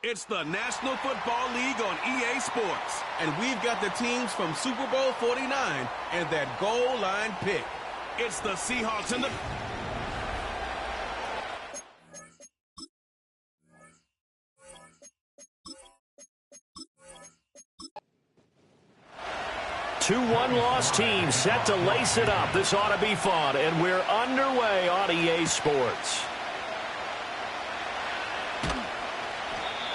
It's the National Football League on EA Sports. And we've got the teams from Super Bowl 49 and that goal line pick. It's the Seahawks and the... Two one-loss teams set to lace it up. This ought to be fun, and we're underway on EA Sports.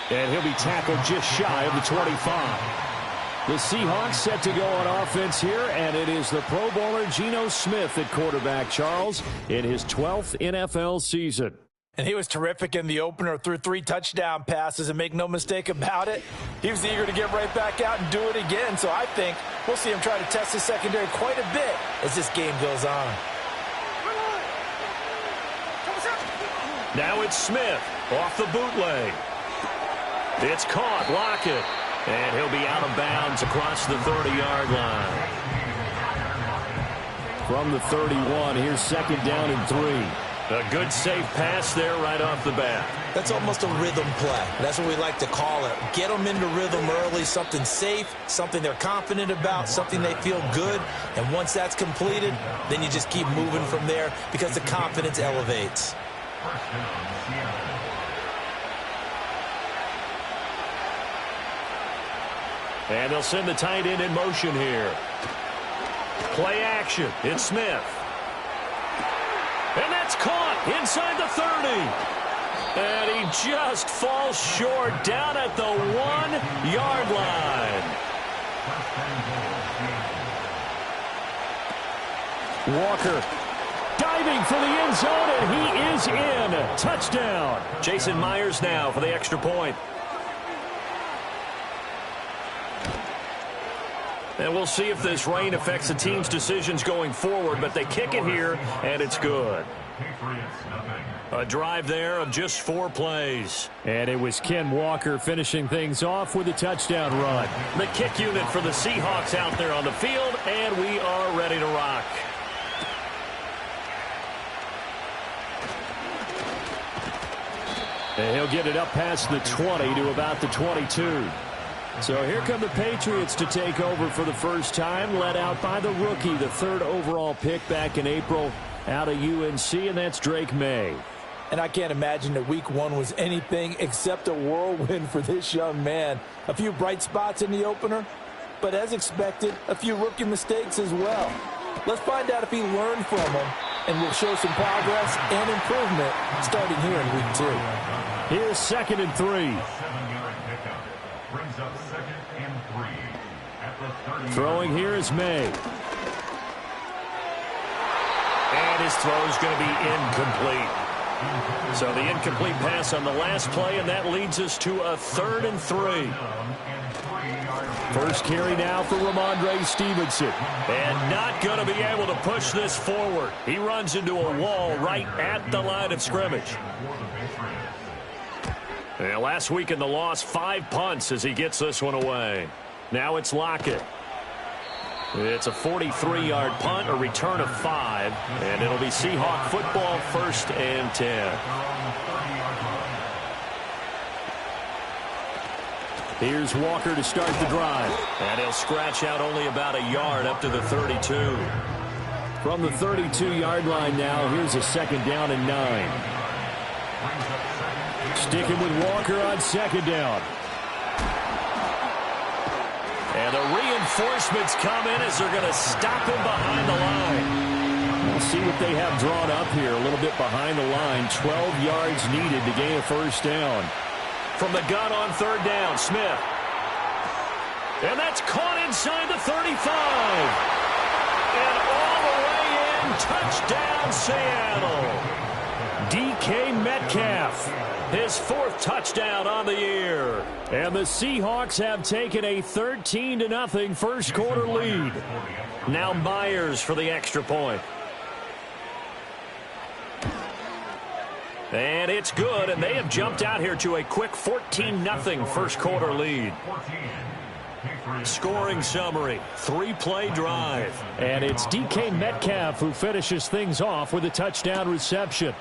And he'll be tackled just shy of the 25. The Seahawks set to go on offense here, and it is the Pro Bowler Geno Smith at quarterback, Charles, in his 12th NFL season. And he was terrific in the opener, threw 3 touchdown passes, and make no mistake about it, he was eager to get right back out and do it again. So I think we'll see him try to test his secondary quite a bit as this game goes on. Now it's Smith off the bootleg. It's caught, Lockett, and he'll be out of bounds across the 30-yard line. From the 31, here's second down and 3. A good safe pass there right off the bat. That's almost a rhythm play. That's what we like to call it. Get them into rhythm early, something safe, something they're confident about, something they feel good. And once that's completed, then you just keep moving from there because the confidence elevates. And they'll send the tight end in motion here. Play action. It's Smith. And that's caught inside the 30. And he just falls short down at the 1-yard line. Walker diving for the end zone, and he is in. Touchdown. Jason Myers now for the extra point. And we'll see if this rain affects the team's decisions going forward, but they kick it here, and it's good. A drive there of just 4 plays. And it was Ken Walker finishing things off with a touchdown run. The kick unit for the Seahawks out there on the field, and we are ready to rock. And he'll get it up past the 20 to about the 22. So here come the Patriots to take over for the first time, led out by the rookie, the 3rd overall pick back in April out of UNC, and that's Drake May. And I can't imagine that week 1 was anything except a whirlwind for this young man. A few bright spots in the opener, but as expected, a few rookie mistakes as well. Let's find out if he learned from them, and we'll show some progress and improvement starting here in week 2. Here's second and 3. Throwing here is May. And his throw is going to be incomplete. So the incomplete pass on the last play, and that leads us to a 3rd and 3. First carry now for Ramondre Stevenson. And not going to be able to push this forward. He runs into a wall right at the line of scrimmage. And last week in the loss, 5 punts as he gets this one away. Now it's Lockett. It's a 43-yard punt, a return of 5, and it'll be Seahawk football, 1st and 10. Here's Walker to start the drive. And he'll scratch out only about a yard up to the 32. From the 32-yard line now, here's a second down and 9. Sticking with Walker on second down. And the reinforcements come in as they're going to stop him behind the line. We'll see what they have drawn up here. A little bit behind the line. 12 yards needed to gain a first down. From the gun on 3rd down, Smith. And that's caught inside the 35. And all the way in, touchdown Seattle. DK Metcalf. His 4th touchdown on the year. And the Seahawks have taken a 13-0 first quarter lead. Now Myers for the extra point. And it's good, and they have jumped out here to a quick 14-0 first quarter lead. Scoring summary, 3-play drive. And it's DK Metcalf who finishes things off with a touchdown reception.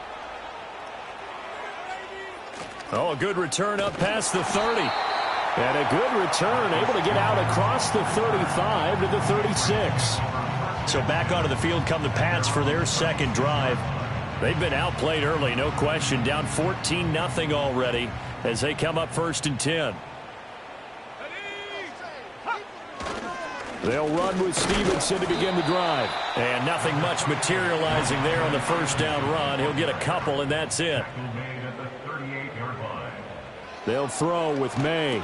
Oh, a good return up past the 30. And a good return, able to get out across the 35 to the 36. So back onto the field come the Pats for their second drive. They've been outplayed early, no question. Down 14-0 already as they come up 1st and 10. They'll run with Stevenson to begin the drive. And nothing much materializing there on the first down run. He'll get a couple, and that's it. They'll throw with May.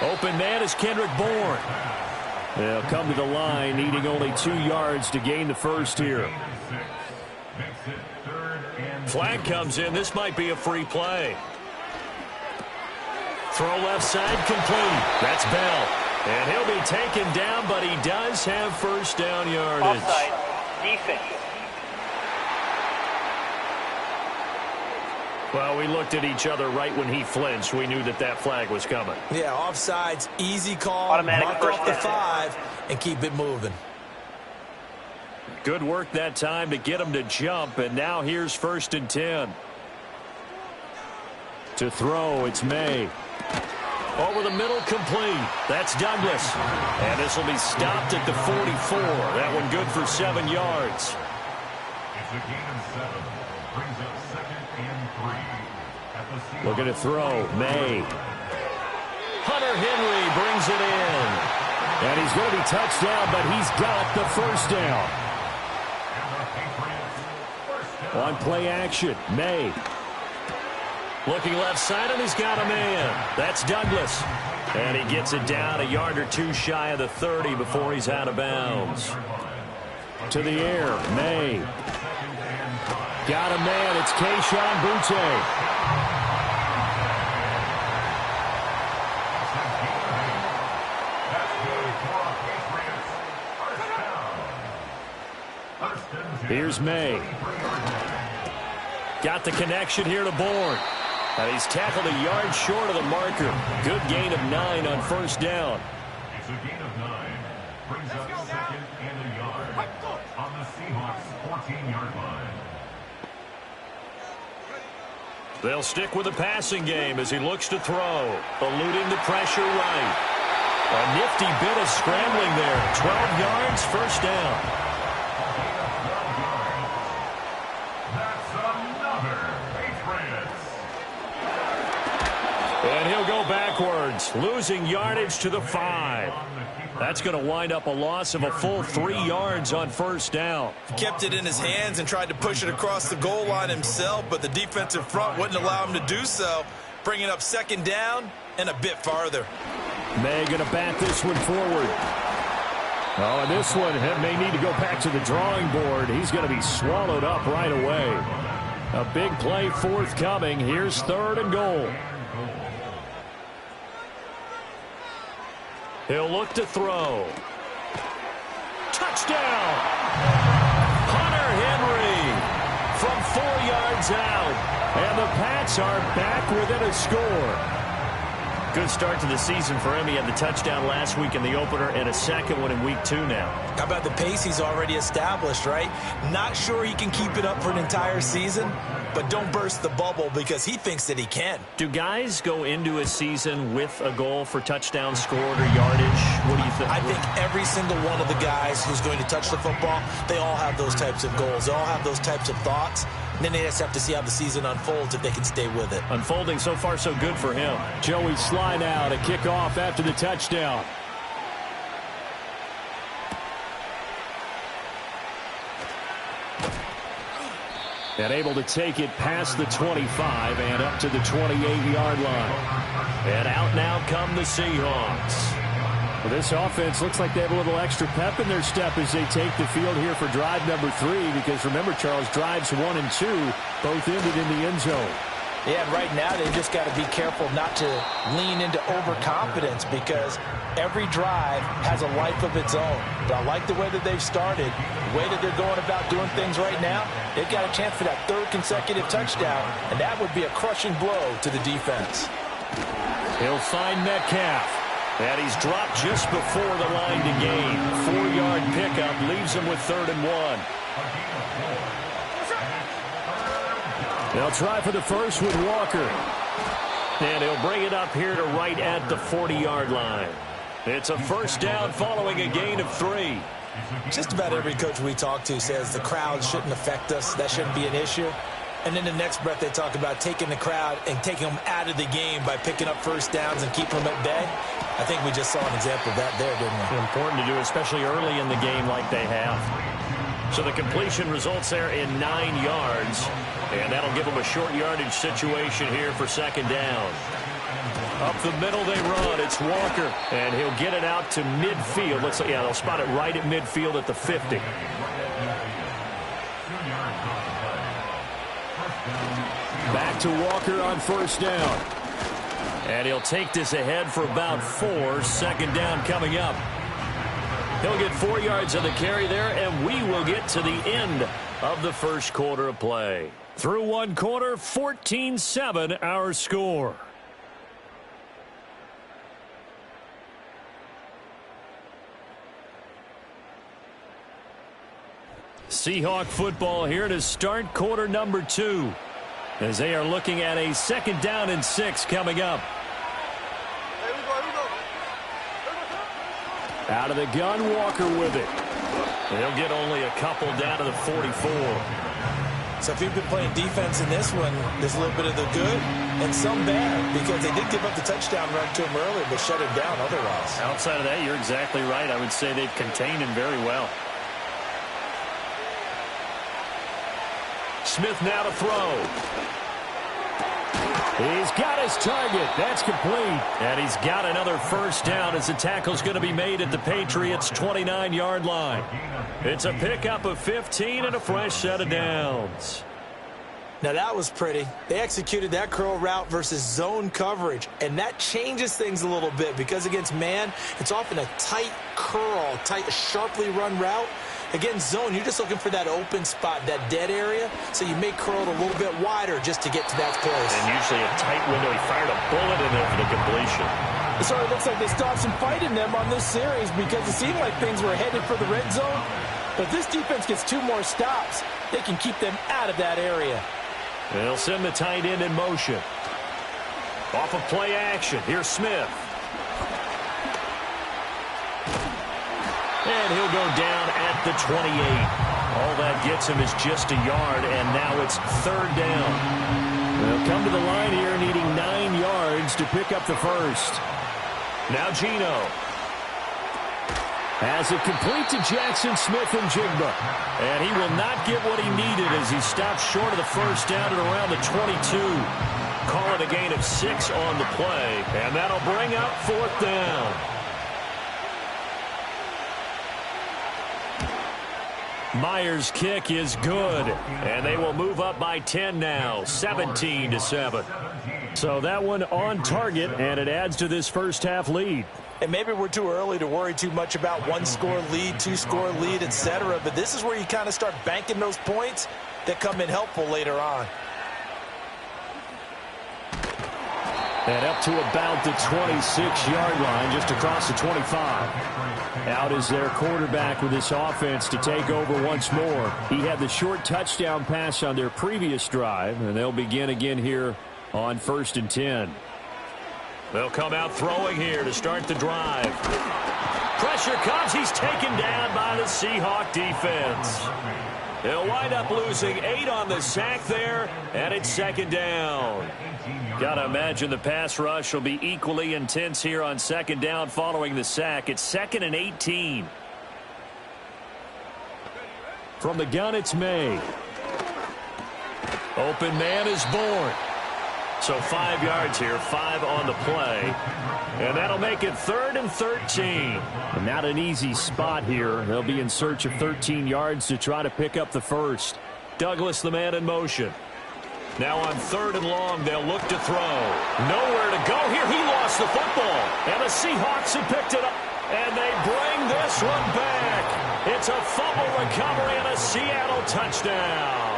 Open man is Kendrick Bourne. They'll come to the line, needing only 2 yards to gain the first here. Flag comes in. This might be a free play. Throw left side complete. That's Bell. And he'll be taken down, but he does have first down yardage. Offside. Defense. Well, we looked at each other right when he flinched. We knew that that flag was coming. Yeah, offsides, easy call. Automatic Mark first off the down. 5 and keep it moving. Good work that time to get him to jump, and now here's 1st and 10. To throw, it's May. Over the middle, complete. That's Douglas. And this will be stopped at the 44. That one good for 7 yards. It's a gain of 7. Brings up 2nd and 3. At the Seahawks. Looking to throw, May. Hunter Henry brings it in. And he's going to be touched down, but he's got the first down. On play action, May. Looking left side, and he's got a man. That's Douglas. And he gets it down a yard or 2 shy of the 30 before he's out of bounds. To the air, May. Got a man. It's Keyshawn Boutte. Here's May. Got the connection here to Bourne. And he's tackled a yard short of the marker. Good gain of 9 on first down. It's a gain of 9. Brings up 2nd and a yard on the Seahawks 14-yard line. They'll stick with the passing game as he looks to throw. Eluding the pressure right. A nifty bit of scrambling there. 12 yards, first down. And he'll go backwards, losing yardage to the 5. That's going to wind up a loss of a full 3 yards on first down. Kept it in his hands and tried to push it across the goal line himself, but the defensive front wouldn't allow him to do so, bringing up 2nd down and a bit farther. May going to bat this one forward. Oh, and this one may need to go back to the drawing board. He's going to be swallowed up right away. A big play forthcoming. Here's 3rd and goal. He'll look to throw. Touchdown! Hunter Henry from 4 yards out. And the Pats are back within a score. Good start to the season for him. He had the touchdown last week in the opener and a second one in week 2 now. How about the pace he's already established, right? Not sure he can keep it up for an entire season, but don't burst the bubble because he thinks that he can. Do guys go into a season with a goal for touchdown scored or yardage? What do you think? I think every single one of the guys who's going to touch the football, they all have those types of goals. They all have those types of thoughts. And then they just have to see how the season unfolds if they can stay with it. Unfolding so far so good for him. Joey Sly now to kick off after the touchdown. And able to take it past the 25 and up to the 28-yard line. And out now come the Seahawks. Well, this offense looks like they have a little extra pep in their step as they take the field here for drive number 3. Because remember, Charles, drives 1 and 2 both ended in the end zone. Yeah, and right now they just got to be careful not to lean into overconfidence because every drive has a life of its own. But I like the way that they've started, the way that they're going about doing things right now. They've got a chance for that 3rd consecutive touchdown, and that would be a crushing blow to the defense. He'll find Metcalf. And he's dropped just before the line to gain. 4-yard pickup leaves him with 3rd and 1. They'll try for the first with Walker. And he'll bring it up here to right at the 40-yard line. It's a first down following a gain of 3. Just about every coach we talk to says the crowd shouldn't affect us. That shouldn't be an issue. And in the next breath, they talk about taking the crowd and taking them out of the game by picking up first downs and keeping them at bay. I think we just saw an example of that there, didn't we? Important to do, especially early in the game like they have. So the completion results there in 9 yards. And that'll give them a short yardage situation here for second down. Up the middle they run. It's Walker. And he'll get it out to midfield. Looks like, yeah, they'll spot it right at midfield at the 50. Back to Walker on first down. And he'll take this ahead for about 4. Second down coming up. He'll get 4 yards of the carry there, and we will get to the end of the first quarter of play. Through one quarter, 14-7 our score. Seahawk football here to start quarter number 2. As they are looking at a second down and 6 coming up. Out of the gun, Walker with it. They'll get only a couple down to the 44. So if you've been playing defense in this one, there's a little bit of the good and some bad, because they did give up the touchdown run to him earlier, but shut him down otherwise. Outside of that, you're exactly right. I would say they've contained him very well. Smith now to throw. He's got his target. That's complete. And he's got another first down as the tackle's going to be made at the Patriots' 29-yard line. It's a pickup of 15 and a fresh set of downs. Now that was pretty. They executed that curl route versus zone coverage, and that changes things a little bit because against man, it's often a tight curl, tight, sharply run route. Against zone, you're just looking for that open spot, that dead area, so you may curl it a little bit wider just to get to that place. And usually a tight window. He fired a bullet in there for the completion. So it looks like they stopped some fight in them on this series because it seemed like things were headed for the red zone. But this defense gets 2 more stops. They can keep them out of that area. They'll send the tight end in motion. Off of play action. Here's Smith. And he'll go down at the 28. All that gets him is just a yard, and now it's third down. They'll come to the line here needing 9 yards to pick up the first. Now Gino. Has it complete to Jackson Smith and Jigba. And he will not get what he needed as he stops short of the first down at around the 22. Call it a gain of 6 on the play, and that'll bring up fourth down. Myers' kick is good, and they will move up by 10 now, 17-7. So that one on target, and it adds to this first half lead. And maybe we're too early to worry too much about 1-score lead, 2-score lead, etc. But this is where you kind of start banking those points that come in helpful later on. And up to about the 26-yard line, just across the 25. Out is their quarterback with this offense to take over once more. He had the short touchdown pass on their previous drive, and they'll begin again here on 1st and 10. They'll come out throwing here to start the drive. Pressure comes. He's taken down by the Seahawk defense. They'll wind up losing 8 on the sack there, and it's second down. Got to imagine the pass rush will be equally intense here on second down following the sack. It's 2nd and 18. From the gun, it's May. Open man is born. So 5 yards here, 5 on the play. And that'll make it 3rd and 13. And not an easy spot here. They'll be in search of 13 yards to try to pick up the first. Douglas, the man in motion. Now on 3rd and long, they'll look to throw. Nowhere to go here. He lost the football. And the Seahawks have picked it up. And they bring this one back. It's a fumble recovery and a Seattle touchdown.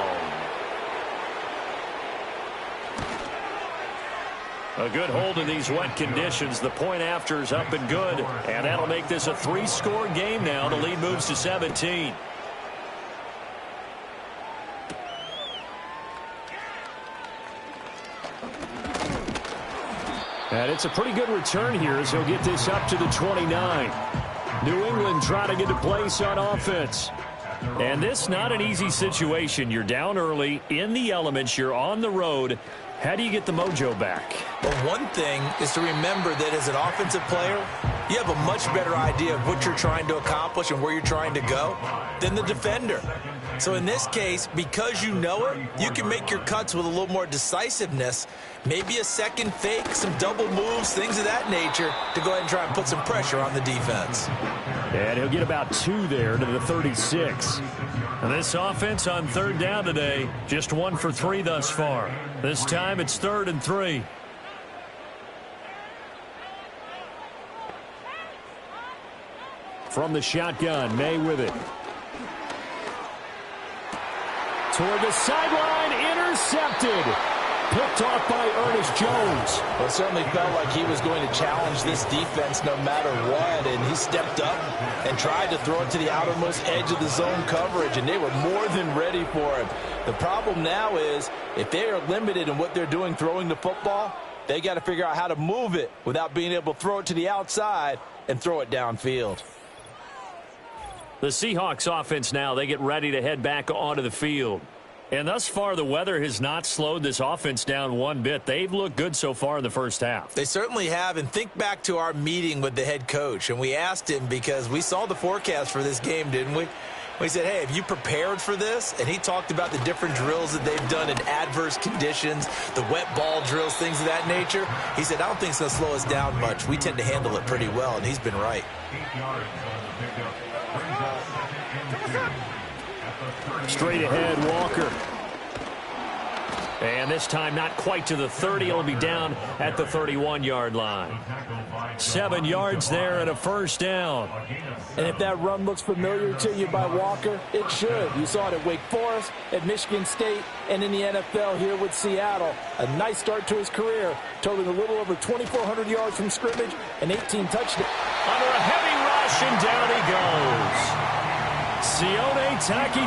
A good hold in these wet conditions. The point after is up and good. And that'll make this a 3-score game now. The lead moves to 17. And it's a pretty good return here as he'll get this up to the 29. New England trying to get a place on offense. And this not an easy situation. You're down early, in the elements, you're on the road. How do you get the mojo back? Well, one thing is to remember that as an offensive player, you have a much better idea of what you're trying to accomplish and where you're trying to go than the defender. So in this case, because you know it, you can make your cuts with a little more decisiveness, maybe a second fake, some double moves, things of that nature, to go ahead and try and put some pressure on the defense. And he'll get about 2 there to the 36. And this offense on 3rd down today, just 1 for 3 thus far. This time it's 3rd and 3. From the shotgun, May with it. Toward the sideline, intercepted. Picked off by Ernest Jones. Well, it certainly felt like he was going to challenge this defense no matter what, and he stepped up and tried to throw it to the outermost edge of the zone coverage, and they were more than ready for him. The problem now is if they are limited in what they're doing throwing the football, they got to figure out how to move it without being able to throw it to the outside and throw it downfield. The Seahawks offense now, they get ready to head back onto the field. And thus far, the weather has not slowed this offense down one bit. They've looked good so far in the first half. They certainly have. And think back to our meeting with the head coach. And we asked him because we saw the forecast for this game, didn't we? We said, hey, have you prepared for this? And he talked about the different drills that they've done in adverse conditions, the wet ball drills, things of that nature. He said, I don't think it's going to slow us down much. We tend to handle it pretty well, and he's been right. 8 yards on the pickup. Brings up 2nd and 2 at the 30. Straight ahead, Walker. And this time not quite to the 30. It'll be down at the 31-yard line. 7 yards there and a first down. And if that run looks familiar to you by Walker, it should. You saw it at Wake Forest, at Michigan State, and in the NFL here with Seattle. A nice start to his career, totaling a little over 2,400 yards from scrimmage and 18 touchdowns. Under a heavy rush, and down he goes. Sione Taki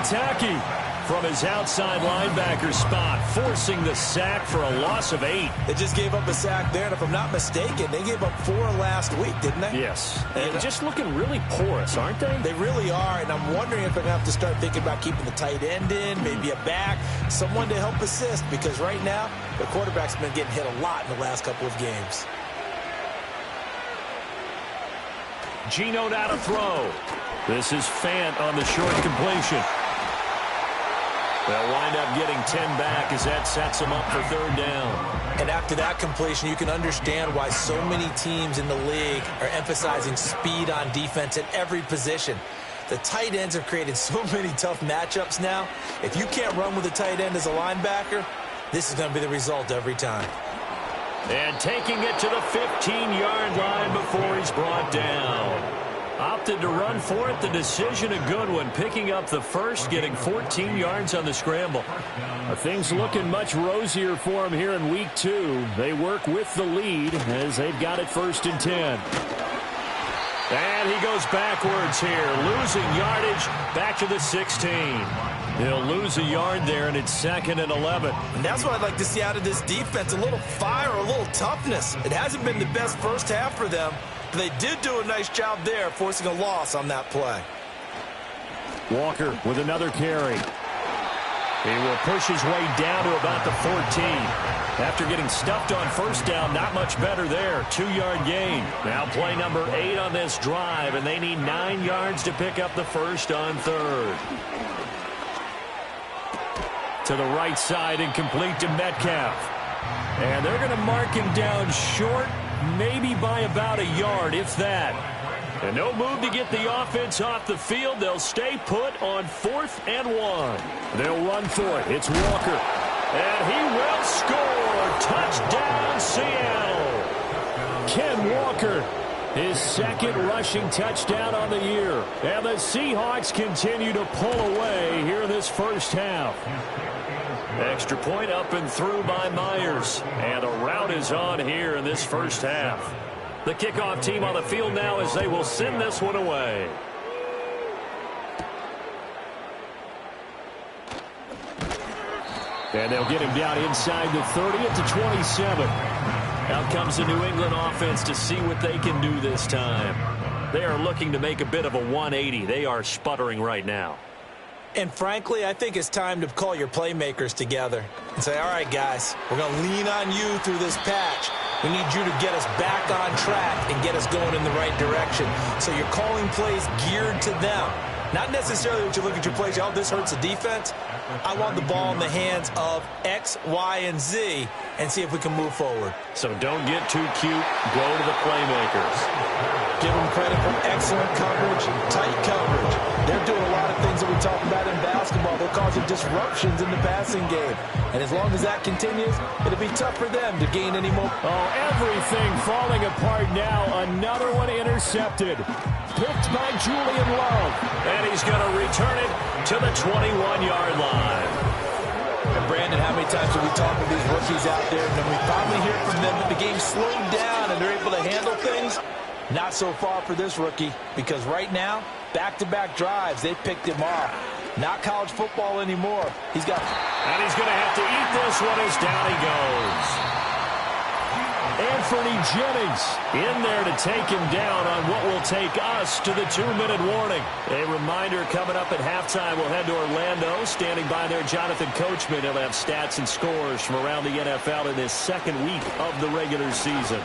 from his outside linebacker spot, forcing the sack for a loss of 8. They just gave up a sack there, and if I'm not mistaken, they gave up 4 last week, didn't they? Yes. And just looking really porous, aren't they? They really are, and I'm wondering if they're going to have to start thinking about keeping the tight end in, maybe a back, someone to help assist, because right now, the quarterback's been getting hit a lot in the last couple of games. Geno now to throw. This is Fant on the short completion. They'll wind up getting 10 back as that sets them up for 3rd down. And after that completion, you can understand why so many teams in the league are emphasizing speed on defense at every position. The tight ends have created so many tough matchups now. If you can't run with a tight end as a linebacker, this is going to be the result every time. And taking it to the 15-yard line before he's brought down. Opted to run for it. The decision a good one. Picking up the first, getting 14 yards on the scramble. Things looking much rosier for him here in week 2. They work with the lead as they've got it 1st and 10. And he goes backwards here, losing yardage back to the 16. He'll lose a yard there, and it's 2nd and 11. And that's what I'd like to see out of this defense, a little fire, a little toughness. It hasn't been the best first half for them. They did do a nice job there, forcing a loss on that play. Walker with another carry. He will push his way down to about the 14. After getting stuffed on 1st down, not much better there. 2-yard gain. Now play number 8 on this drive, and they need 9 yards to pick up the first on 3rd. To the right side and complete to Metcalf. And they're going to mark him down short, maybe by about a yard, if that. And no move to get the offense off the field. They'll stay put on 4th and 1. They'll run for it. It's Walker. And he will score. Touchdown, Seattle. Ken Walker, his 2nd rushing touchdown on the year. And the Seahawks continue to pull away here in this first half. Extra point up and through by Myers. And the route is on here in this first half. The kickoff team on the field now as they will send this one away. And they'll get him down inside the 30 at the 27. Out comes the New England offense to see what they can do this time. They are looking to make a bit of a 180. They are sputtering right now. And frankly, I think it's time to call your playmakers together and say, all right, guys, we're going to lean on you through this patch. We need you to get us back on track and get us going in the right direction. So you're calling plays geared to them. Not necessarily that you look at your plays, oh, this hurts the defense. I want the ball in the hands of X, Y, and Z and see if we can move forward. So don't get too cute. Go to the playmakers. Give them credit for excellent coverage, tight coverage. They're doing a lot of things that we talk about in basketball. They're causing disruptions in the passing game. And as long as that continues, it'll be tough for them to gain any more. Oh, everything falling apart now. Another one intercepted. Picked by Julian Love. And he's going to return it to the 21-yard line. And Brandon, how many times have we talked with these rookies out there, and then we finally hear from them that the game slowed down and they're able to handle things? Not so far for this rookie, because right now, back-to-back drives, they picked him off. Not college football anymore. And he's going to have to eat this one as down he goes. Anthony Jennings in there to take him down on what will take us to the 2-minute warning. A reminder coming up at halftime, we'll head to Orlando. Standing by there, Jonathan Coachman. He'll have stats and scores from around the NFL in this second week of the regular season.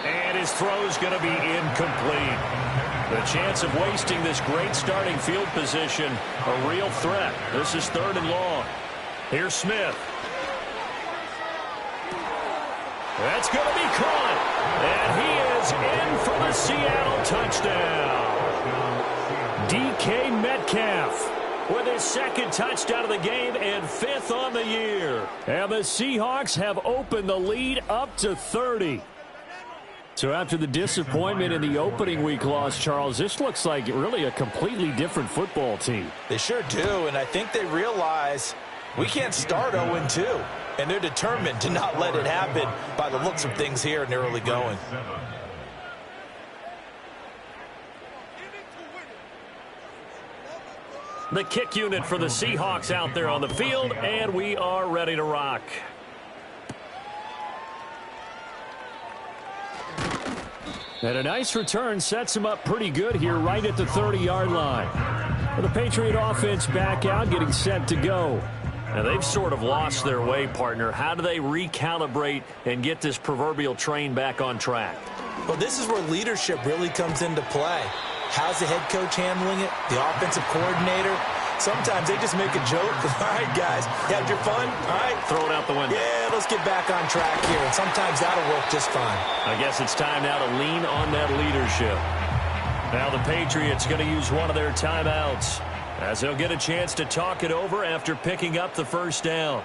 And his throw's going to be incomplete. The chance of wasting this great starting field position, a real threat. This is 3rd and long. Here's Smith. That's going to be caught. And he is in for the Seattle touchdown. DK Metcalf with his 2nd touchdown of the game and 5th on the year. And the Seahawks have opened the lead up to 30. So after the disappointment in the opening week loss, Charles, this looks like really a completely different football team. They sure do, and I think they realize we can't start 0-2. And they're determined to not let it happen by the looks of things here in the early going. The kick unit for the Seahawks out there on the field, and we are ready to rock. And a nice return sets him up pretty good here right at the 30-yard line. The Patriot offense back out, getting set to go. Now, they've sort of lost their way, partner. How do they recalibrate and get this proverbial train back on track? Well, this is where leadership really comes into play. How's the head coach handling it? The offensive coordinator? Sometimes they just make a joke. All right, guys, you had your fun? All right. Throw it out the window. Yeah, let's get back on track here. And sometimes that'll work just fine. I guess it's time now to lean on that leadership. Now the Patriots going to use one of their timeouts, as they'll get a chance to talk it over after picking up the 1st down.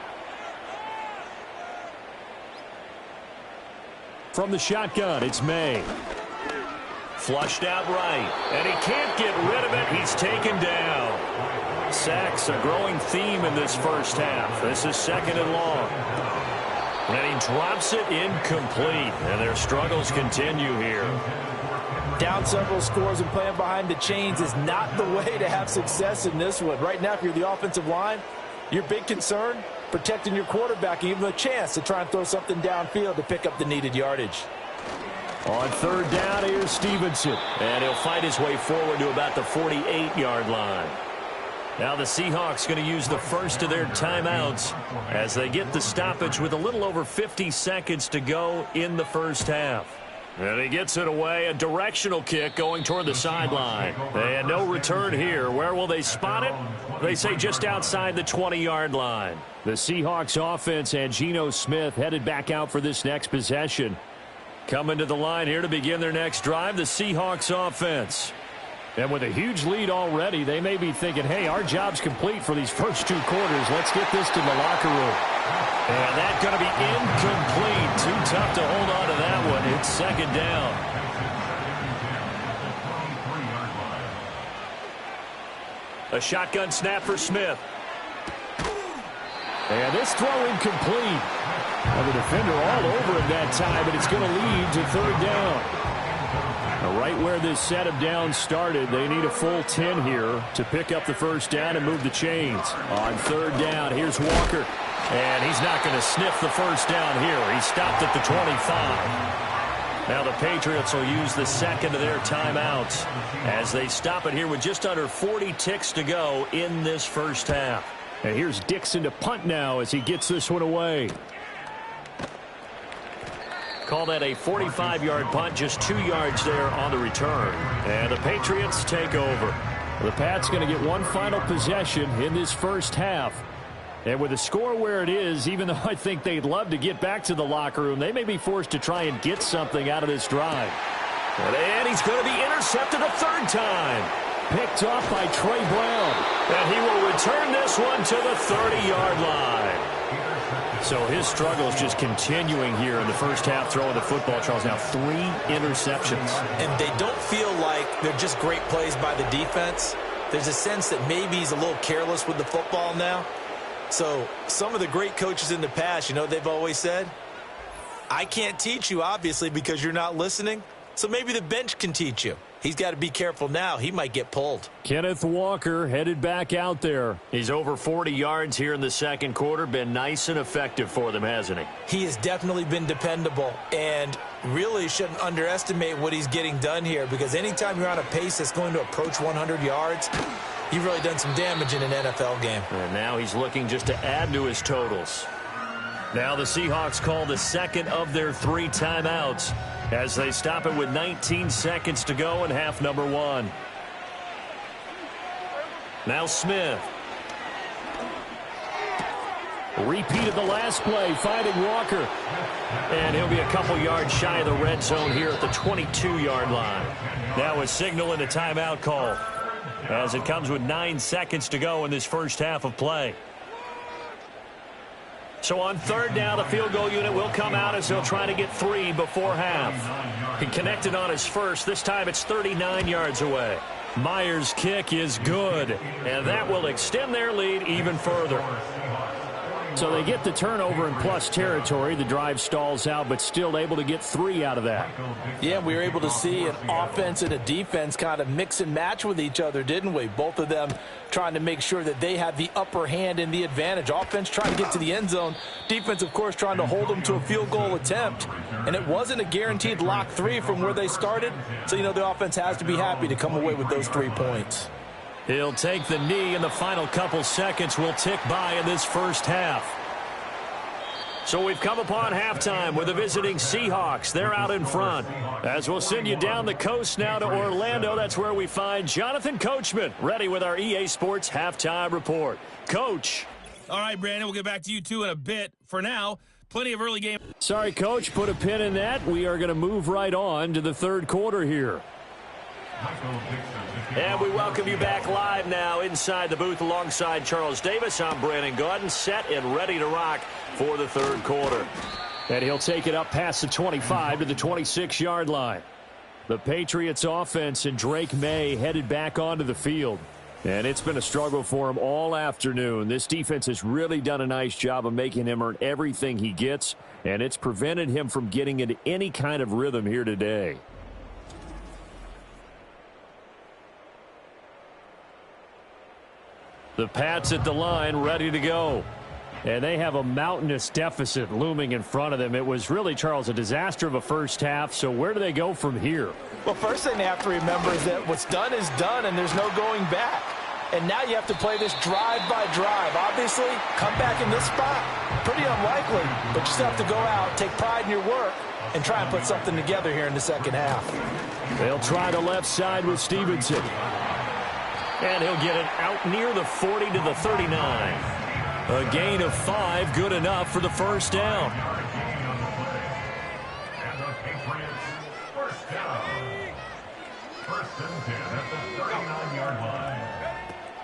From the shotgun, it's May. Flushed out right, and he can't get rid of it. He's taken down. Sacks, a growing theme in this first half. This is 2nd and long. And he drops it incomplete, and their struggles continue here. Down several scores and playing behind the chains is not the way to have success in this one. Right now, if you're the offensive line, your big concern, protecting your quarterback and giving him a chance to try and throw something downfield to pick up the needed yardage. On 3rd down, here's Stevenson. And he'll fight his way forward to about the 48-yard line. Now the Seahawks going to use the first of their timeouts as they get the stoppage with a little over 50 seconds to go in the first half. And he gets it away, a directional kick going toward the sideline. And no return here. Where will they spot it? They say just outside the 20-yard line. The Seahawks offense and Geno Smith headed back out for this next possession. Coming to the line here to begin their next drive, the Seahawks offense. And with a huge lead already, they may be thinking, hey, our job's complete for these first 2 quarters. Let's get this to the locker room. And that's going to be incomplete. Too tough to hold on to that one. It's 2nd down. A shotgun snap for Smith. And this throw incomplete. Well, the defender all over him that time, and it's going to lead to 3rd down. Now, right where this set of downs started, they need a full 10 here to pick up the 1st down and move the chains. On 3rd down, here's Walker. And he's not going to sniff the first down here. He stopped at the 25. Now the Patriots will use the second of their timeouts as they stop it here with just under 40 ticks to go in this first half. And here's Dixon to punt now as he gets this one away. Call that a 45-yard punt, just 2 yards there on the return. And the Patriots take over. The Pats going to get one final possession in this first half. And with the score where it is, even though I think they'd love to get back to the locker room, they may be forced to try and get something out of this drive. And he's going to be intercepted a third time. Picked off by Trey Brown. And he will return this one to the 30-yard line. So his struggle is just continuing here in the first half throwing the football, Charles. Now 3 interceptions. And they don't feel like they're just great plays by the defense. There's a sense that maybe he's a little careless with the football now. So some of the great coaches in the past, you know, they've always said, I can't teach you, obviously, because you're not listening. So maybe the bench can teach you. He's got to be careful now. He might get pulled. Kenneth Walker headed back out there. He's over 40 yards here in the second quarter. Been nice and effective for them, hasn't he? He has definitely been dependable, and really shouldn't underestimate what he's getting done here, because anytime you're on a pace that's going to approach 100 yards, you've really done some damage in an NFL game. And now he's looking just to add to his totals. Now the Seahawks call the second of their 3 timeouts as they stop it with 19 seconds to go in half number 1. Now Smith. Repeat of the last play, finding Walker. And he'll be a couple yards shy of the red zone here at the 22-yard line. Now a signal and a timeout call as it comes with 9 seconds to go in this first half of play. So on third down, the field goal unit will come out as they'll try to get 3 before half. He connected on his first. This time it's 39 yards away. Myers' kick is good, and that will extend their lead even further. So they get the turnover in plus territory. The drive stalls out, but still able to get 3 out of that. Yeah, we were able to see an offense and a defense kind of mix and match with each other, didn't we? Both of them trying to make sure that they have the upper hand and the advantage. Offense trying to get to the end zone. Defense, of course, trying to hold them to a field goal attempt. And it wasn't a guaranteed lock 3 from where they started. So, you know, the offense has to be happy to come away with those 3 points. He'll take the knee, and the final couple seconds will tick by in this first half. So we've come upon halftime with the visiting Seahawks. They're out in front. As we'll send you down the coast now to Orlando, that's where we find Jonathan Coachman, ready with our EA Sports Halftime Report. Coach. All right, Brandon, we'll get back to you, too, in a bit. For now, plenty of early game. Sorry, Coach, put a pin in that. We are going to move right on to the third quarter here. And we welcome you back live now inside the booth alongside Charles Davis. I'm Brandon Gaudin, set and ready to rock for the third quarter. And he'll take it up past the 25 to the 26-yard line. The Patriots offense and Drake May headed back onto the field. And it's been a struggle for him all afternoon. This defense has really done a nice job of making him earn everything he gets, and it's prevented him from getting into any kind of rhythm here today. The Pats at the line, ready to go. And they have a mountainous deficit looming in front of them. It was really, Charles, a disaster of a first half. So where do they go from here? Well, first thing they have to remember is that what's done is done, and there's no going back. And now you have to play this drive by drive. Obviously, come back in this spot, pretty unlikely. But you still have to go out, take pride in your work, and try and put something together here in the second half. They'll try the left side with Stevenson. And he'll get it out near the 40 to the 39. A gain of 5, good enough for the first down. And the Patriots first down. First and 10 at the 39-yard line.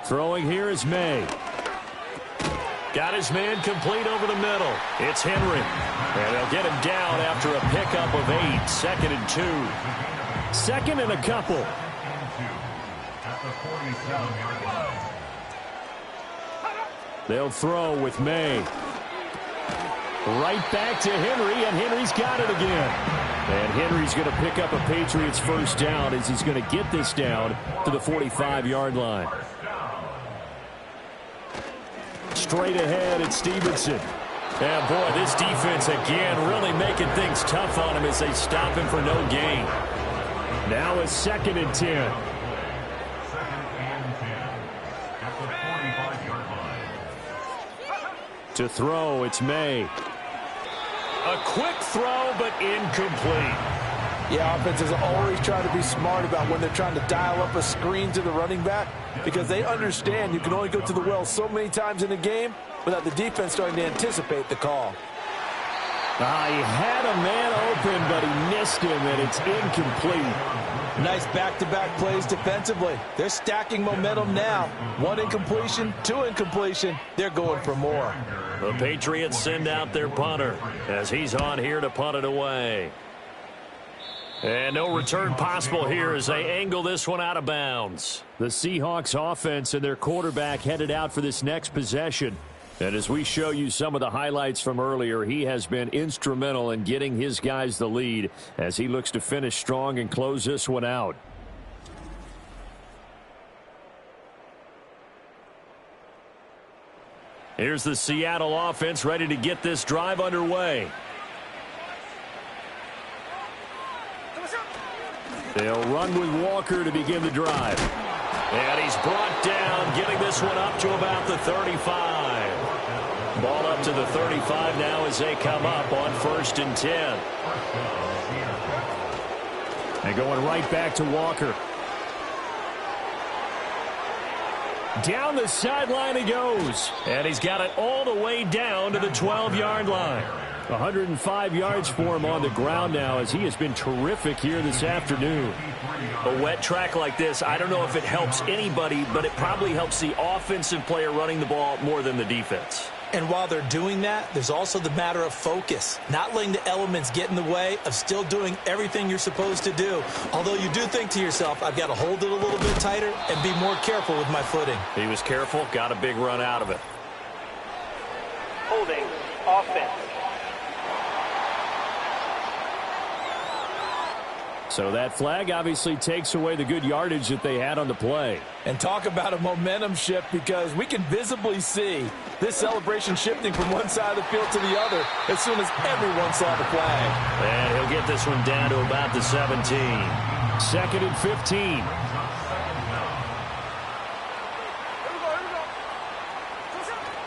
Throwing here is May. Got his man complete over the middle. It's Henry. And they'll get him down after a pickup of 8. 2nd and 2. 2nd and a couple. They'll throw with May. Right back to Henry, and Henry's got it again. And Henry's going to pick up a Patriots first down as he's going to get this down to the 45-yard line. straight ahead at Stevenson. And, boy, this defense, again, really making things tough on him as they stop him for no gain. Now a 2nd and 10. 2nd and 10 at the 45-yard line. To throw, it's May. A quick throw, but incomplete. Yeah, offenses always try to be smart about when they're trying to dial up a screen to the running back because they understand you can only go to the well so many times in a game without the defense starting to anticipate the call. He had a man open, but he missed him, and it's incomplete. Nice back-to-back plays defensively. They're stacking momentum now. 1 incompletion, 2 incompletion. They're going for more. The Patriots send out their punter as he's on here to punt it away. And no return possible here as they angle this one out of bounds. The Seahawks offense and their quarterback headed out for this next possession. And as we show you some of the highlights from earlier, he has been instrumental in getting his guys the lead as he looks to finish strong and close this one out. Here's the Seattle offense ready to get this drive underway. They'll run with Walker to begin the drive. And he's brought down, getting this one up to about the 35. Ball up to the 35 now as they come up on 1st and 10. And going right back to Walker. Down the sideline he goes. And he's got it all the way down to the 12-yard line. 105 yards for him on the ground now as he has been terrific here this afternoon. A wet track like this, I don't know if it helps anybody, but it probably helps the offensive player running the ball more than the defense. And while they're doing that, there's also the matter of focus. Not letting the elements get in the way of still doing everything you're supposed to do. Although you do think to yourself, I've got to hold it a little bit tighter and be more careful with my footing. He was careful, got a big run out of it. Holding offense. So that flag obviously takes away the good yardage that they had on the play. And talk about a momentum shift because we can visibly see this celebration shifting from one side of the field to the other as soon as everyone saw the flag. And he'll get this one down to about the 17. 2nd and 15.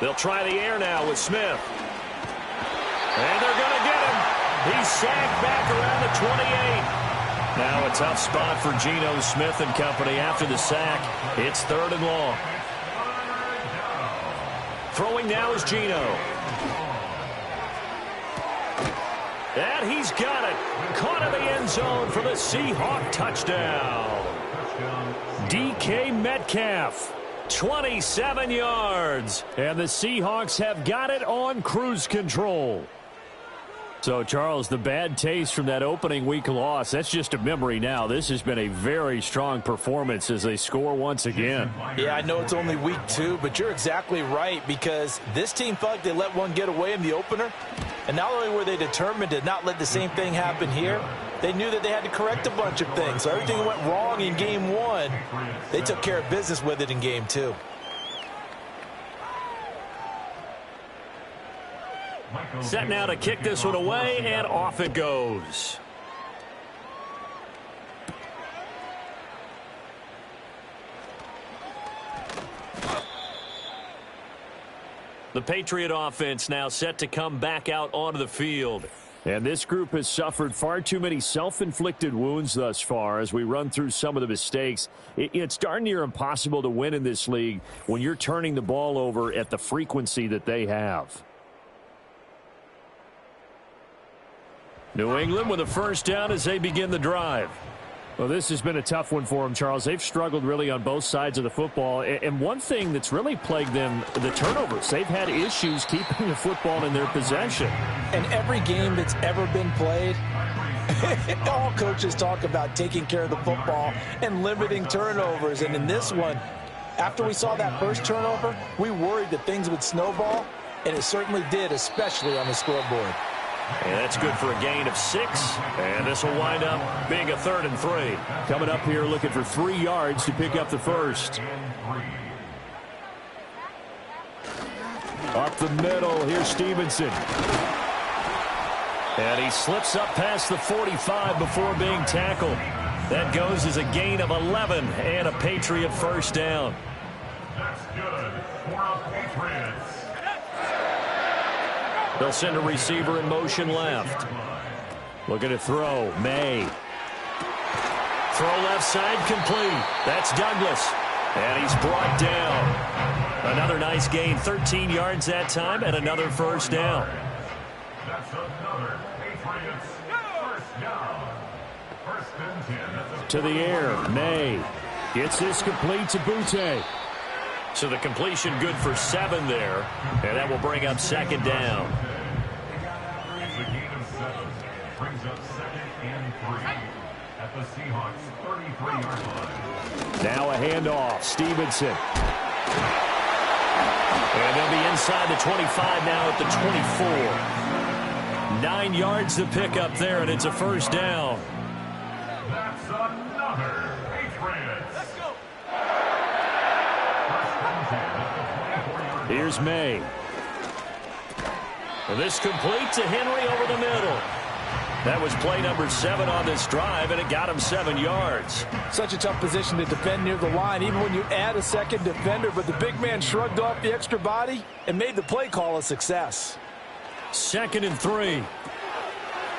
They'll try the air now with Smith. And they're going to get him. He's sacked back around the 28. Now a tough spot for Geno Smith and company after the sack. It's 3rd and long. Throwing now is Geno. And he's got it. Caught in the end zone for the Seahawk touchdown. DK Metcalf. 27 yards. And the Seahawks have got it on cruise control. So, Charles, the bad taste from that opening week loss, that's just a memory now. This has been a very strong performance as they score once again. Yeah, I know it's only week 2, but you're exactly right because this team felt like they let one get away in the opener. And not only were they determined to not let the same thing happen here, they knew that they had to correct a bunch of things. So everything that went wrong in game 1, they took care of business with it in game 2. Set now to kick this one away, and off it goes. The Patriot offense now set to come back out onto the field. And this group has suffered far too many self-inflicted wounds thus far as we run through some of the mistakes. It's darn near impossible to win in this league when you're turning the ball over at the frequency that they have. New England with a first down as they begin the drive. Well, this has been a tough one for them, Charles. They've struggled really on both sides of the football. And one thing that's really plagued them, the turnovers. They've had issues keeping the football in their possession. And every game that's ever been played, all coaches talk about taking care of the football and limiting turnovers. And in this one, after we saw that first turnover, we worried that things would snowball. And it certainly did, especially on the scoreboard. And that's good for a gain of 6. And this will wind up being a 3rd and 3. Coming up here looking for 3 yards to pick up the first. Up the middle, here's Stevenson. And he slips up past the 45 before being tackled. That goes as a gain of 11 and a Patriot first down. That's good for a Patriots. They'll send a receiver in motion left. Looking to throw. May. Throw left side complete. That's Douglas. And he's brought down. Another nice gain. 13 yards that time and another first down. That's another Patriots first down. First and 10 at the To the air. May. Gets this complete to Butte. So the completion good for 7 there. And that will bring up second down. It's a gain of 7. Brings up second and 3 at the Seahawks 33-yard line. Now a handoff. Stevenson. And they'll be inside the 25 now at the 24. 9 yards to pick up there, and it's a first down. That's another Patriots. Let's go. First and 10 at the 24-yard line. Here's May. And this complete to Henry over the middle. That was play number 7 on this drive, and it got him 7 yards. Such a tough position to defend near the line, even when you add a second defender. But the big man shrugged off the extra body and made the play call a success. 2nd and 3.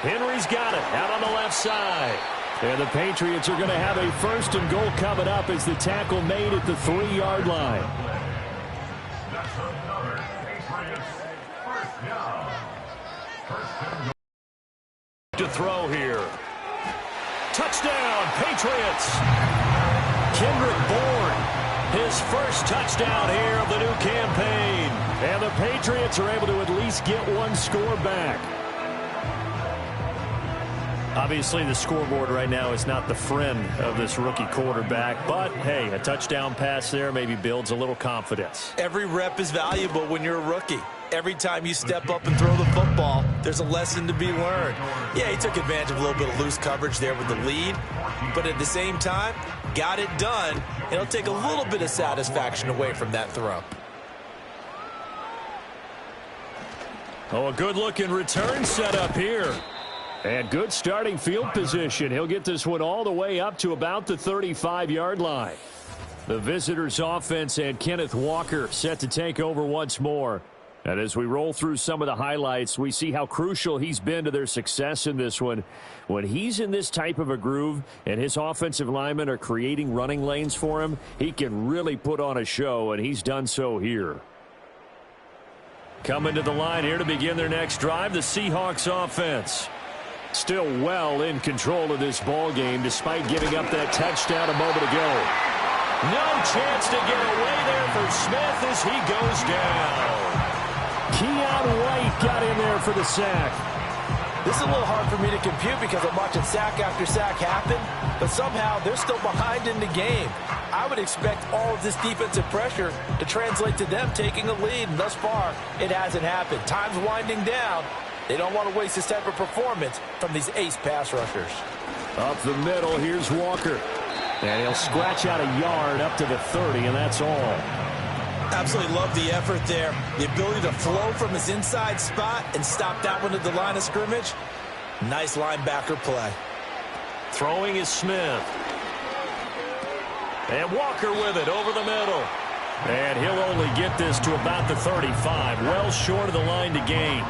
Henry's got it out on the left side. And the Patriots are going to have a first and goal coming up as the tackle made at the 3-yard line. That's another Patriots first down. First and goal. To throw here. Touchdown, Patriots. Kendrick Bourne, his first touchdown here of the new campaign. And the Patriots are able to at least get one score back. Obviously, the scoreboard right now is not the friend of this rookie quarterback. But, hey, a touchdown pass there maybe builds a little confidence. Every rep is valuable when you're a rookie. Every time you step up and throw the football, there's a lesson to be learned. Yeah, he took advantage of a little bit of loose coverage there with the lead, but at the same time, got it done. It'll take a little bit of satisfaction away from that throw. Oh, a good-looking return set up here. And good starting field position. He'll get this one all the way up to about the 35-yard line. The visitors' offense and Kenneth Walker set to take over once more. And as we roll through some of the highlights, we see how crucial he's been to their success in this one. When he's in this type of a groove and his offensive linemen are creating running lanes for him, he can really put on a show, and he's done so here. Coming to the line here to begin their next drive, the Seahawks offense. Still well in control of this ball game despite giving up that touchdown a moment ago. No chance to get away there for Smith as he goes down. Keon White got in there for the sack. This is a little hard for me to compute because I'm watching sack after sack happen, but somehow they're still behind in the game. I would expect all of this defensive pressure to translate to them taking a lead, and thus far, it hasn't happened. Time's winding down. They don't want to waste this type of performance from these ace pass rushers. Up the middle, here's Walker. And he'll scratch out a yard up to the 30, and that's all. Absolutely love the effort there. The ability to flow from his inside spot and stop that one at the line of scrimmage. Nice linebacker play. Throwing is Smith. And Walker with it over the middle. And he'll only get this to about the 35. Well short of the line to gain.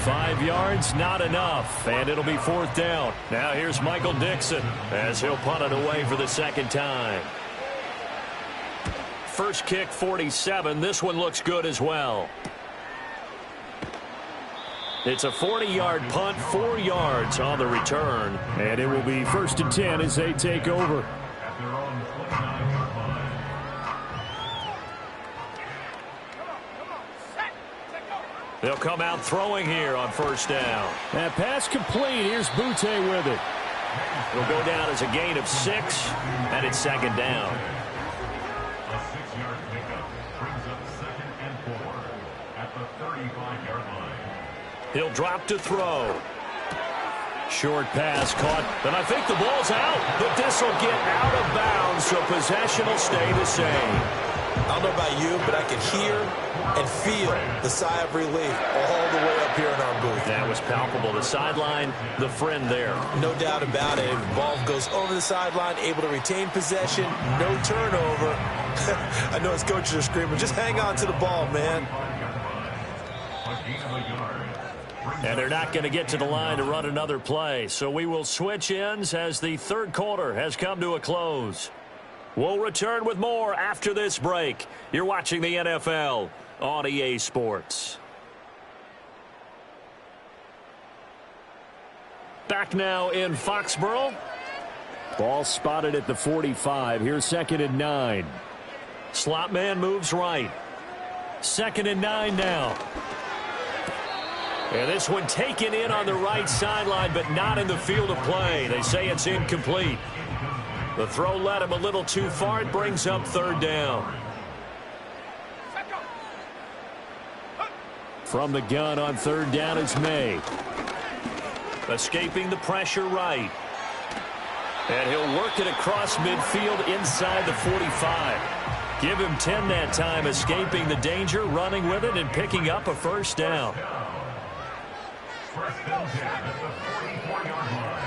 5 yards, not enough. And it'll be 4th down. Now here's Michael Dixon as he'll punt it away for the second time. First kick, 47. This one looks good as well. It's a 40-yard punt, 4 yards on the return. And it will be 1st and 10 as they take over. At their own 29-yard line. They'll come out throwing here on 1st down. That pass complete. Here's Butte with it. It'll go down as a gain of 6, and it's 2nd down. A 6-yard pickup brings up 2nd and 4 at the 35-yard line. He'll drop to throw. Short pass caught, and I think the ball's out, but this will get out of bounds, so possession will stay the same. I don't know about you, but I can hear and feel the sigh of relief all the way up here in our booth. That was palpable. The sideline, the friend there. No doubt about it. The ball goes over the sideline, able to retain possession, no turnover. I know his coaches are screaming, just hang on to the ball, man. And they're not going to get to the line to run another play. So we will switch ends as the third quarter has come to a close. We'll return with more after this break. You're watching the NFL on EA Sports. Back now in Foxborough. Ball spotted at the 45. Here's 2nd and 9. Slot man moves right. 2nd and 9 now. And this one taken in on the right sideline, but not in the field of play. They say it's incomplete. The throw led him a little too far. It brings up 3rd down. From the gun on 3rd down, it's May. Escaping the pressure right. And he'll work it across midfield inside the 45. Give him 10 that time, escaping the danger, running with it, and picking up a 1st down. First and 10 at the 44-yard line.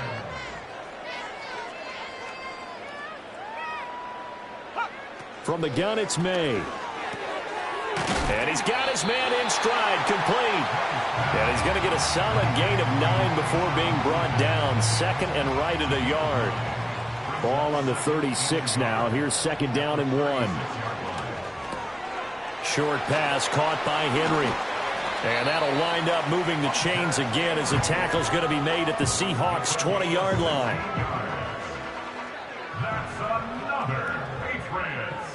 From the gun, it's May. And he's got his man in stride, complete. And he's going to get a solid gain of 9 before being brought down. 2nd and right at a yard. Ball on the 36 now. Here's 2nd down and 1. Short pass caught by Henry. And that'll wind up moving the chains again as the tackle's going to be made at the Seahawks 20-yard line. That's another Patriots.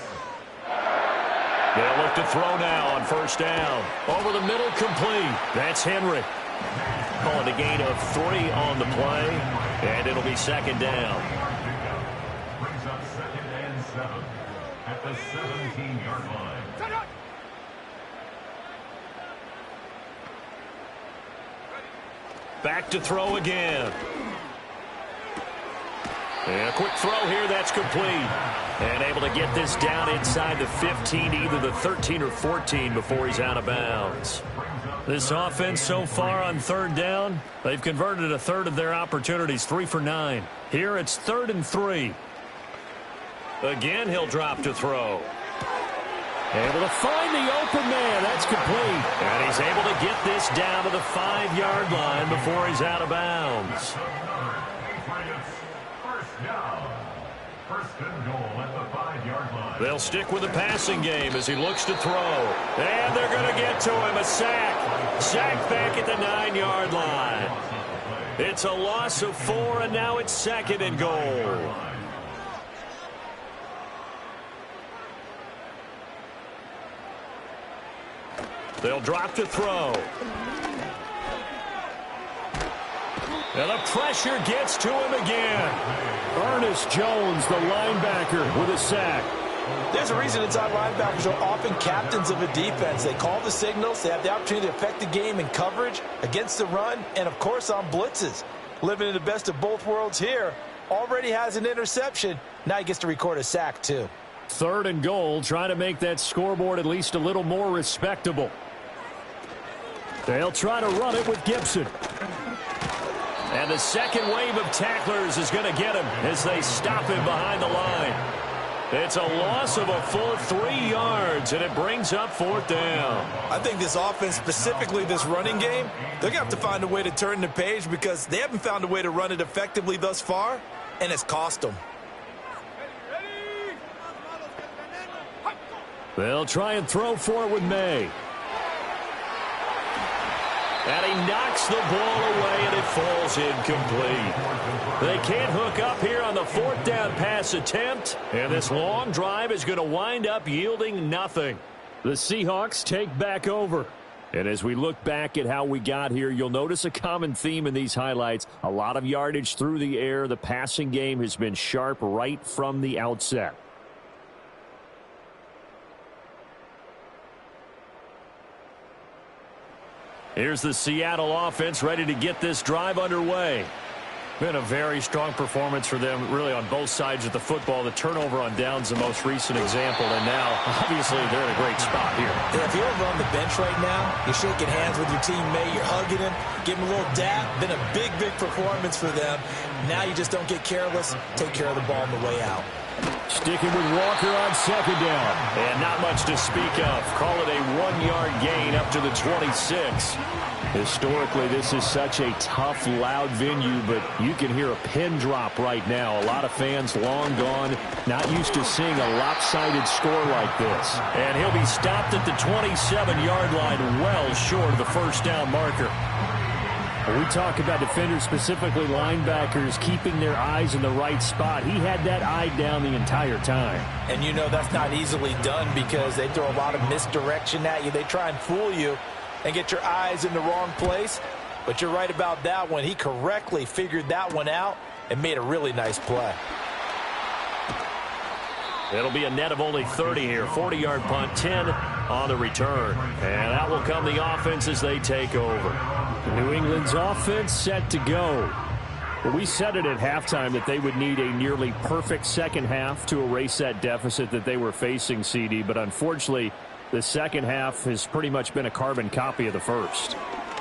They'll look to throw now on 1st down. Over the middle, complete. That's Henry. Calling a gain of 3 on the play. And it'll be 2nd down. Brings up 2nd and 7 at the 17-yard line. Back to throw again. And a quick throw here, that's complete. And able to get this down inside the 15, either the 13 or 14 before he's out of bounds. This offense so far on 3rd down, they've converted a 1/3 of their opportunities, 3 for 9. Here it's 3rd and 3. Again, he'll drop to throw. Able to find the open man. That's complete. And he's able to get this down to the 5-yard line before he's out of bounds. First and goal at the 5-yard line. They'll stick with the passing game as he looks to throw. And they're going to get to him. A sack. Sack back at the 9-yard line. It's a loss of 4, and now it's 2nd and goal. They'll drop to throw. And the pressure gets to him again. Ernest Jones, the linebacker, with a sack. There's a reason inside linebackers are often captains of a defense. They call the signals. They have the opportunity to affect the game in coverage, against the run, and, of course, on blitzes. Living in the best of both worlds here. Already has an interception. Now he gets to record a sack, too. 3rd and goal, trying to make that scoreboard at least a little more respectable. They'll try to run it with Gibson. And the second wave of tacklers is going to get him as they stop him behind the line. It's a loss of a full 3 yards, and it brings up 4th down. I think this offense, specifically this running game, they're going to have to find a way to turn the page because they haven't found a way to run it effectively thus far, and it's cost them. They'll try and throw for it with May. And he knocks the ball away, and it falls incomplete. They can't hook up here on the 4th down pass attempt, and this long drive is going to wind up yielding nothing. The Seahawks take back over. And as we look back at how we got here, you'll notice a common theme in these highlights. A lot of yardage through the air. The passing game has been sharp right from the outset. Here's the Seattle offense ready to get this drive underway. Been a very strong performance for them, really, on both sides of the football. The turnover on downs, the most recent example, and now, obviously, they're in a great spot here. Yeah, if you're over on the bench right now, you're shaking hands with your teammate, you're hugging him, giving him a little dap. Been a big, big performance for them. Now you just don't get careless. Take care of the ball on the way out. Sticking with Walker on second down. And not much to speak of. Call it a 1-yard gain up to the 26. Historically, this is such a tough, loud venue, but you can hear a pin drop right now. A lot of fans long gone, not used to seeing a lopsided score like this. And he'll be stopped at the 27-yard line, well short of the first down marker. When we talk about defenders, specifically linebackers, keeping their eyes in the right spot, he had that eye down the entire time. And you know that's not easily done because they throw a lot of misdirection at you. They try and fool you and get your eyes in the wrong place. But you're right about that one. He correctly figured that one out and made a really nice play. It'll be a net of only 30 here. 40-yard punt, 10 on the return. And that will come the offense as they take over. New England's offense set to go. Well, we said it at halftime that they would need a nearly perfect second half to erase that deficit that they were facing, CD. But unfortunately, the second half has pretty much been a carbon copy of the first.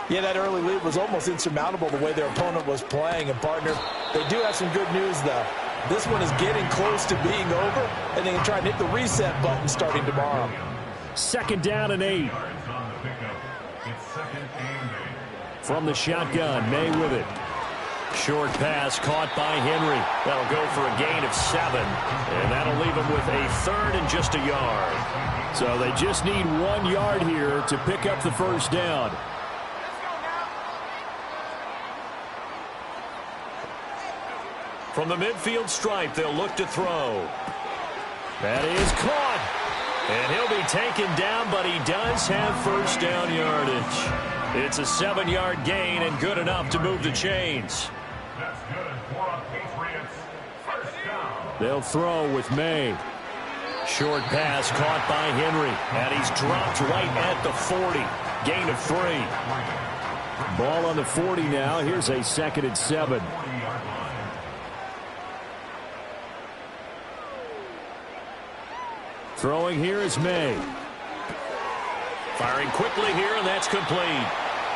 Yeah, that early lead was almost insurmountable the way their opponent was playing. And, partner, they do have some good news, though. This one is getting close to being over, and they can try and hit the reset button starting tomorrow. Second down and 8. From the shotgun, May with it. Short pass caught by Henry. That'll go for a gain of 7, and that'll leave him with a third and just a yard. So they just need 1 yard here to pick up the first down. From the midfield stripe, they'll look to throw. That is caught. And he'll be taken down, but he does have first down yardage. It's a 7-yard gain and good enough to move the chains. That's good for a Patriots first down. They'll throw with May. Short pass caught by Henry. And he's dropped right at the 40. Gain of 3. Ball on the 40 now. Here's a 2nd and 7. Throwing here is May. Firing quickly here, and that's complete.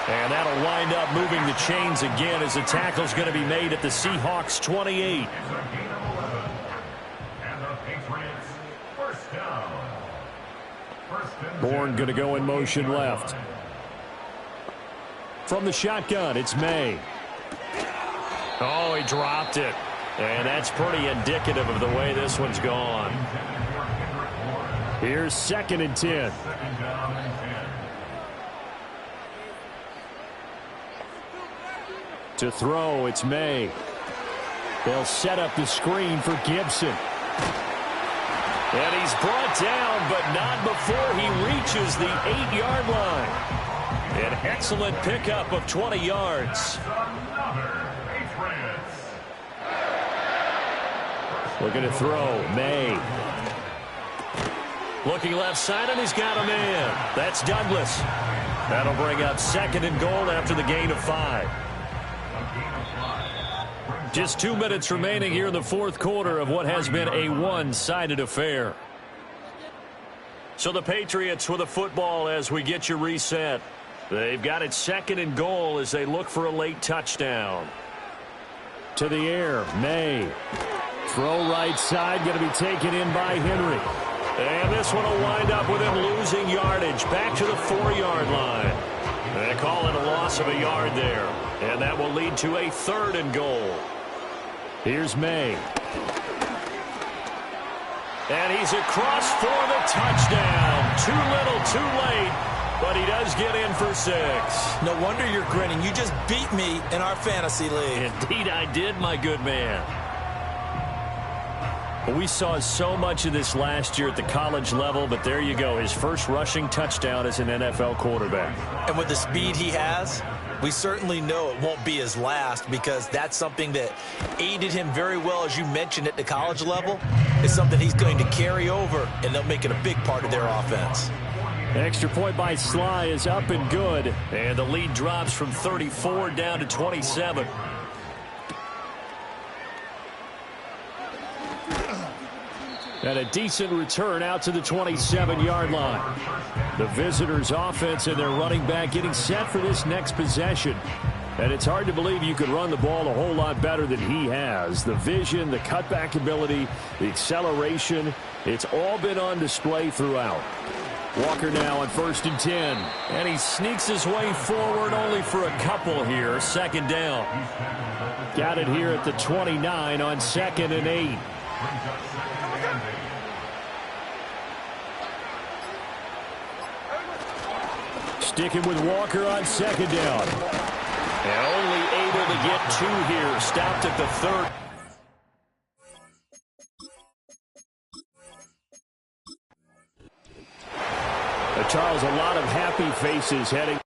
And that'll wind up moving the chains again as the tackle's going to be made at the Seahawks 28. Bourne going to go in motion left. From the shotgun, it's May. Oh, he dropped it. And that's pretty indicative of the way this one's gone. Here's 2nd and 10. To throw, it's May. They'll set up the screen for Gibson. And he's brought down, but not before he reaches the 8-yard line. An excellent pickup of 20 yards. Looking to throw, May. Looking left side, and he's got a man. That's Douglas. That'll bring up 2nd and goal after the gain of 5. Just 2 minutes remaining here in the fourth quarter of what has been a one-sided affair. So the Patriots with a football as we get you reset. They've got it 2nd and goal as they look for a late touchdown. To the air, May. Throw right side, going to be taken in by Henry. And this one will wind up with him losing yardage back to the 4-yard line. They call it a loss of a yard there. And that will lead to a 3rd and goal. Here's May. And he's across for the touchdown. Too little, too late. But he does get in for 6. No wonder you're grinning. You just beat me in our fantasy league. Indeed I did, my good man. We saw so much of this last year at the college level, but there you go. His first rushing touchdown as an NFL quarterback. And with the speed he has, we certainly know it won't be his last because that's something that aided him very well, as you mentioned, at the college level. It's something he's going to carry over, and they'll make it a big part of their offense. Extra point by Sly is up and good. And the lead drops from 34 down to 27. And a decent return out to the 27-yard line. The visitors' offense and their running back getting set for this next possession. And it's hard to believe you could run the ball a whole lot better than he has. The vision, the cutback ability, the acceleration, it's all been on display throughout. Walker now on 1st and 10. And he sneaks his way forward only for a couple here. 2nd down. Got it here at the 29 on 2nd and 8. Sticking with Walker on 2nd down. And only able to get 2 here. Stopped at the 3rd. Charles, a lot of happy faces heading.